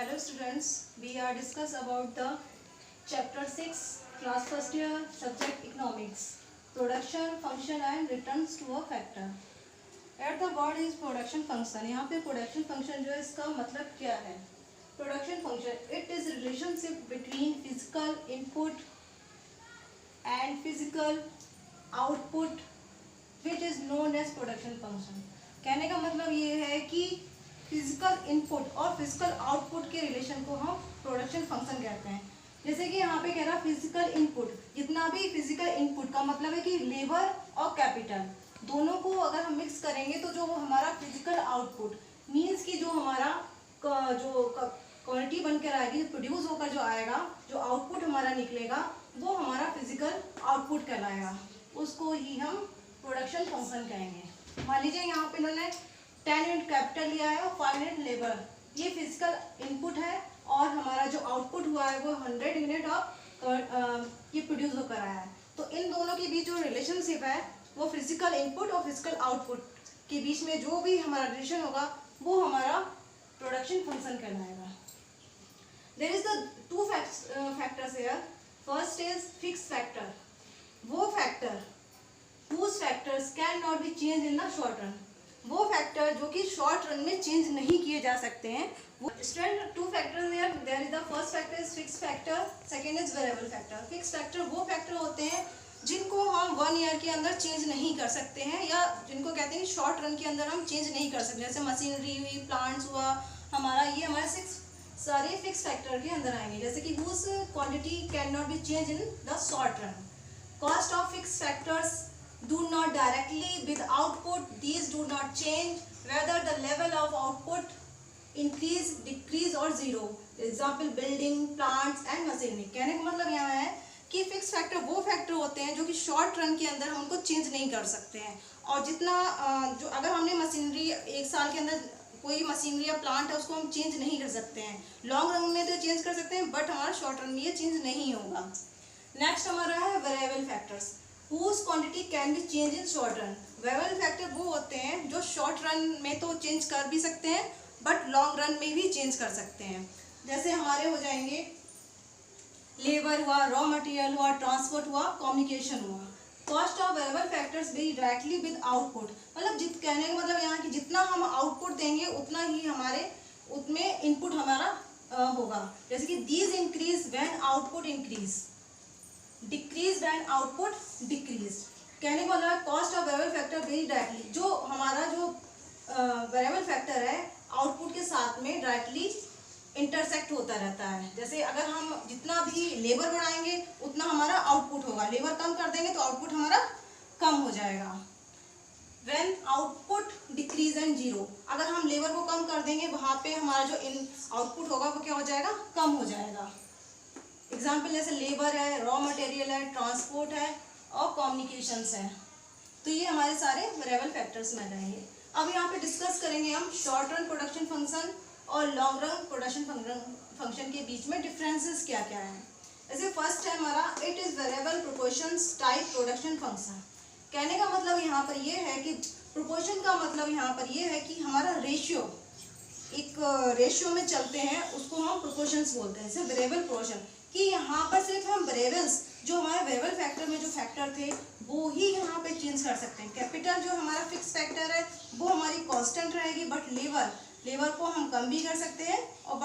Hello students, we are discuss about the chapter 6 class first year subject economics, production function and returns to a factor. At the word is production function. यहाँ पे production function जो है इसका मतलब क्या है? Production function it is relationship between physical input and physical output which is known as production function. कहने का मतलब ये है कि फिजिकल इनपुट और फिजिकल आउटपुट के रिलेशन को हम प्रोडक्शन फंक्शन कहते हैं। जैसे कि यहाँ पे कह रहा फिजिकल इनपुट, जितना भी फिजिकल इनपुट का मतलब है कि लेबर और कैपिटल दोनों को अगर हम मिक्स करेंगे तो जो हमारा फिजिकल आउटपुट मीन्स कि जो हमारा जो क्वालिटी बनकर आएगी, जो प्रोड्यूस होकर जो आएगा, जो आउटपुट हमारा निकलेगा वो हमारा फिजिकल आउटपुट कहलाएगा, उसको ही हम प्रोडक्शन फंक्शन कहेंगे। मान लीजिए यहाँ पे इन्होंने 10 यूनिट कैपिटल लिया है और 5 यूनिट लेबर, ये फिजिकल इनपुट है और हमारा जो आउटपुट हुआ है वो 100 यूनिट ऑफ ये प्रोड्यूस होकर आया है। तो इन दोनों के बीच जो रिलेशनशिप है वो फिजिकल इनपुट और फिजिकल आउटपुट के बीच में जो भी हमारा रिलेशन होगा वो हमारा प्रोडक्शन फंक्शन कहलाएगा। There is the two factors here. First is fix factor, वो factor whose factors cannot be changed in the short run, वो फैक्टर जो कि शॉर्ट रन में चेंज नहीं किए जा सकते हैं। वो student two factors here, there is the first factor is fix factor, second is variable factor. Fix factor वो फैक्टर होते हैं जिनको हम 1 ईयर के अंदर चेंज नहीं कर सकते हैं या जिनको कहते हैं शॉर्ट रन के अंदर हम चेंज नहीं कर सकते, जैसे मशीनरी हुई, प्लांट्स हुआ हमारा, ये हमारे 6 सारे फिक्स फैक्टर के अंदर आएंगे। जैसे कि whose quantity cannot be changed in the short run. Cost of fixed factors do not directly with output, these do not change whether the level of output increase, decrease or zero. Example building, plants and machinery. कहने का मतलब यहाँ है कि fix factor वो factor होते हैं जो कि शॉर्ट रन के अंदर हम उनको चेंज नहीं कर सकते हैं, और जितना जो अगर हमने मशीनरी 1 साल के अंदर कोई मशीनरी या प्लांट है उसको हम चेंज नहीं कर सकते हैं। लॉन्ग रन में तो चेंज कर सकते हैं बट हमारा शॉर्ट रन में ये चेंज नहीं होगा। नेक्स्ट हमारा है variable factors, whose quantity can be changed in short run. Variable factor वो होते हैं जो शॉर्ट रन में तो चेंज कर भी सकते हैं बट लॉन्ग रन में भी चेंज कर सकते हैं। जैसे हमारे हो जाएंगे लेबर हुआ, रॉ मटेरियल हुआ, ट्रांसपोर्ट हुआ, कम्युनिकेशन हुआ। Cost of variable factors very directly with output, मतलब कहने का मतलब यहाँ कि जितना हम आउटपुट देंगे उतना ही हमारे उसमें इनपुट हमारा होगा। जैसे कि these increase when output increase, decrease when output decrease. कहने का मतलब cost of variable factor very directly, जो हमारा जो वेरिएबल फैक्टर है आउटपुट के साथ में डायरेक्टली इंटरसेक्ट होता रहता है। जैसे अगर हम जितना भी लेबर बढ़ाएंगे उतना हमारा आउटपुट होगा, लेबर कम कर देंगे तो आउटपुट हमारा कम हो जाएगा। When output decrease and zero, अगर हम लेबर को कम कर देंगे वहाँ पे हमारा जो आउटपुट होगा वो क्या हो जाएगा, कम हो जाएगा। एग्जाम्पल जैसे लेबर है, रॉ मटेरियल है, ट्रांसपोर्ट है और कम्युनिकेशंस है, तो ये हमारे सारे वेरिएबल फैक्टर्स में रहेंगे। अब यहाँ पे डिस्कस करेंगे हम शॉर्ट रन प्रोडक्शन फंक्शन और लॉन्ग रन प्रोडक्शन फंक्शन के बीच में डिफरेंसेस क्या क्या है। जैसे फर्स्ट है हमारा it is variable proportions type production function. कहने का मतलब यहाँ पर ये है कि प्रोपोर्शन का मतलब यहाँ पर ये है कि हमारा रेशियो, एक रेशियो में चलते हैं उसको हम प्रोपोर्शंस बोलते हैं। जैसे वेरिएबल प्रोपोर्शन कि यहाँ पर सिर्फ हम वेरिएबल्स जो हमारे वेरिएबल फैक्टर में जो फैक्टर थे वो ही यहाँ पे चेंज कर सकते हैं। कैपिटल जो हमारा फिक्स फैक्टर है वो हमारी कांस्टेंट रहेगी, बट लेबर को हम कम भी कर सकते हैं और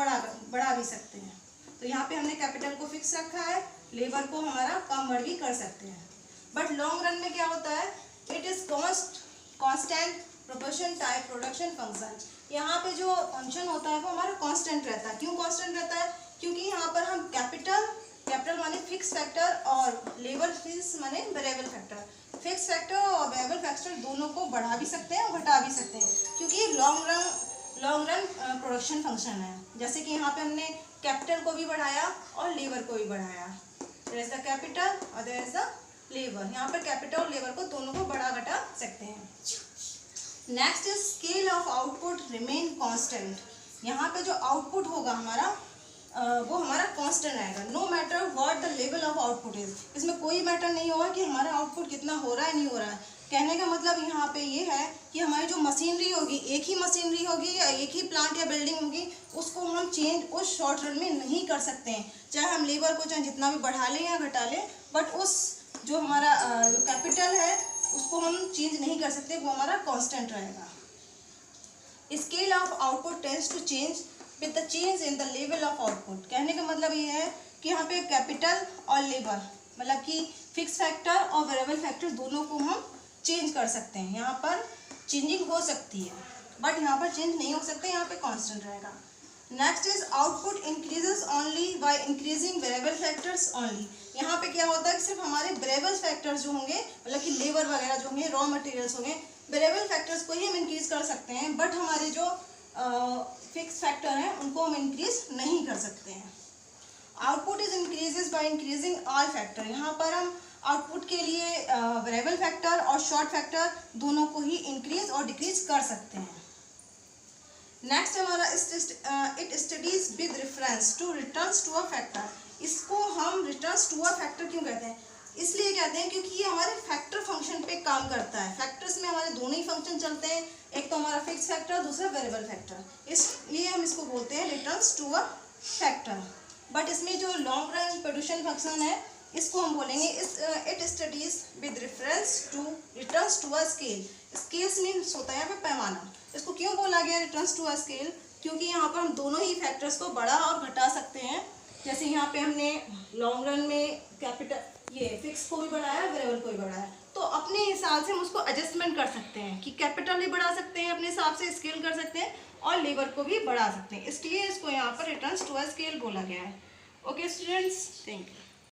बढ़ा भी सकते हैं। तो यहाँ पे हमने कैपिटल को फिक्स रखा है, लेबर को हमारा कम बढ़ भी कर सकते हैं। बट लॉन्ग रन में क्या होता है, it is constant proportion type production function. यहाँ पे जो फंक्शन होता है वो हमारा कांस्टेंट रहता है। क्यों कांस्टेंट रहता है, क्योंकि यहाँ पर हम कैपिटल माने फिक्स फैक्टर और लेबर फीस माने वेरिएबल फैक्टर, फिक्स फैक्टर और वेरिएबल फैक्टर दोनों को बढ़ा भी सकते हैं और घटा भी सकते हैं, क्योंकि लॉन्ग रन प्रोडक्शन फंक्शन है। जैसे कि यहाँ पे हमने कैपिटल को भी बढ़ाया और लेबर को भी बढ़ाया, देयर इज द कैपिटल और देयर इज द लेबर। यहाँ पर कैपिटल और लेबर को दोनों को बढ़ा घटा सकते हैं। Next is scale of output remain constant. यहाँ पे जो आउटपुट होगा हमारा वो हमारा कांस्टेंट रहेगा, no matter what the level of output is. इसमें कोई मैटर नहीं होगा कि हमारा आउटपुट कितना हो रहा है नहीं हो रहा है। कहने का मतलब यहाँ पे ये है कि हमारी जो मशीनरी होगी, एक ही मशीनरी होगी या एक ही प्लांट या बिल्डिंग होगी, उसको हम चेंज उस शॉर्ट रन में नहीं कर सकते हैं। चाहे हम लेबर को चाहे जितना भी बढ़ा लें या घटा लें, बट उस जो हमारा जो कैपिटल है उसको हम चेंज नहीं कर सकते, वो हमारा कांस्टेंट रहेगा। Scale of output tends to change with the change in the level of output. कहने का मतलब ये है कि यहाँ पे कैपिटल और लेबर मतलब कि फिक्स फैक्टर और वेरिएबल फैक्टर दोनों को हम चेंज कर सकते हैं। यहाँ पर चेंजिंग हो सकती है बट यहाँ पर चेंज नहीं हो सकते, यहाँ पे कांस्टेंट रहेगा। Next is output increases only by increasing variable factors only. यहाँ पे क्या होता है कि सिर्फ हमारे वेरिएबल फैक्टर्स जो होंगे मतलब कि लेबर वगैरह जो होंगे, रॉ मटेरियल्स होंगे, वेरिएबल फैक्टर्स को ही हम इंक्रीज कर सकते हैं, बट हमारे जो फिक्स फैक्टर हैं उनको हम इंक्रीज नहीं कर सकते हैं। Output is increases by increasing all factor. यहाँ पर हम आउटपुट के लिए वेरिएबल फैक्टर और शॉर्ट फैक्टर दोनों को ही इंक्रीज और डिक्रीज कर सकते हैं। नेक्स्ट हमारा it studies with reference to returns to a factor. इसको हम रिटर्न्स टू अ फैक्टर क्यों कहते हैं? इसलिए कहते हैं क्योंकि ये हमारे फैक्टर फंक्शन पे काम करता है। फैक्टर्स में हमारे दोनों ही फंक्शन चलते हैं, एक तो हमारा फिक्स फैक्टर, दूसरा वेरिएबल फैक्टर, इसलिए हम इसको बोलते हैं returns to a factor. But इसमें जो लॉन्ग रन प्रोड्यूशन फंक्शन है इसको हम बोलेंगे it studies with reference to returns to a scale. Scales means होता है यहाँ पे पैमाना। इसको क्यों बोला गया रिटर्न्स टू अ स्केल? क्योंकि यहाँ पर हम दोनों ही फैक्टर्स को बढ़ा और घटा सकते हैं। जैसे यहाँ पे हमने लॉन्ग रन में कैपिटल ये फिक्स को भी बढ़ाया, वेरिएबल को भी बढ़ाया, तो अपने हिसाब से हम उसको एडजस्टमेंट कर सकते हैं कि कैपिटल भी बढ़ा सकते हैं, अपने हिसाब से स्केल कर सकते हैं और लेबर को भी बढ़ा सकते हैं। इसलिए इसको यहाँ पर रिटर्न्स टू अ स्केल बोला गया है। Okay students, thank you.